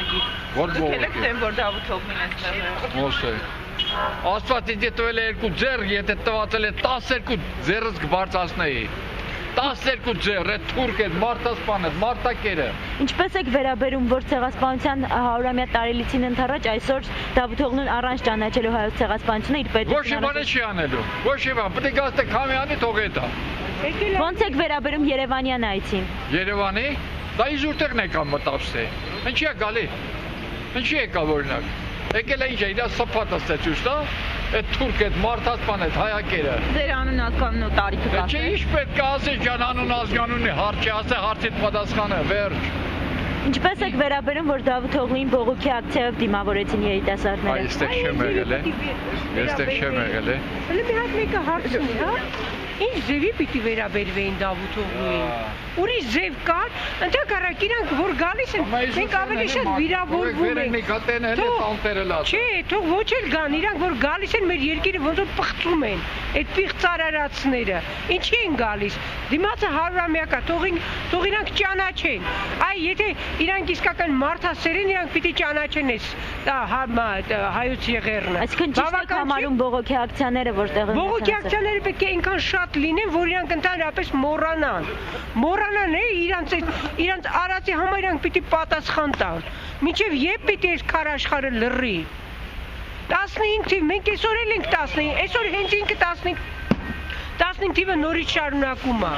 վտանգի։ Դուք եք դեմ որ Դավթողին այստեղ է։ Ոսե։ Աստված ինձ տվել է 2 ձեռ, եթե տվածել է 12 ձեռս կբարձրացնեի։ 12 ձեռ, այդ թուրք է, մարտասպան է, մարտակերը։ Ինչպես եք վերաբերում, որ ցեղասպանության 100-ամյա տարելիցին ընթരാճ այսօր Դավթողն առանց ճանաչելու հայոց ցեղասպանությունը իր պետությունը։ Ոչ մի բան չի անելու։ Ոչ մի բան, պետք է գաստե քամյանի թողետա։ Ոնց եք վերաբերում Երևանյան այցին։ Երևանի, դա իզուրտեղն եկա մտածե։ Ինչի է գալի։ Ինչի եկա օրինակ։ Եկել է ինչ է, իրա սփաթը ստեցուց դա, այդ թուրք, այդ մարտասպան, այդ հայակերը։ Ձեր անուն ազգանուն ու տարիքը կասեք։ Չէ, ինչ պետք է ասես ջան անուն ազգանունի հարցի, ասե հարցիդ պատասխանը, վերջ։ Ինչպես եք վերաբերում, որ Դավթողին բողոքի ակցիայով դիմավորեցին երիտասարդները։ Այստեղ չեմ եղել է։ Այստեղ չեմ եղել է։ Հələ մի հատ մեկը հարց ունի, հա։ Ինչ ձևի պիտի վերաբերվեին Դավթողին։ Ուրիշ ձև կար, ընդհակառակ իրանք որ գալիս են, մենք ավելի շատ վիրավորվում ենք։ Չէ, թող ոչ էլ գան, իրանք որ գալիս են մեր երկիրը ոնց որ պղծում են, այդ պիղծարարածները։ Ինչի են գալիս։ Դիմացը 100-ամյակա, թող իրանք ճանաչեն։ Այ եթե իրանք իսկական մարդասեր են, իրանք պիտի ճանաչեն այս հայոց եղերնը։ Այսինքն ճիշտ եք համարում բողոքի ակցիաները, որտեղ են։ Բողոքի ակցիաները պետք է այնքան շատ լինեն, որ իրանք ընդհանրապես մոռանան է իրանց արածի համար իրանք պիտի պատասխան տան։ Մինչև երբ պիտի այս քարաշխարհը լռի։ 15 թիվ, մենք այսօր էլ ենք 15, այսօր հենց ինքը 15 թիվը նորից շարունակում է։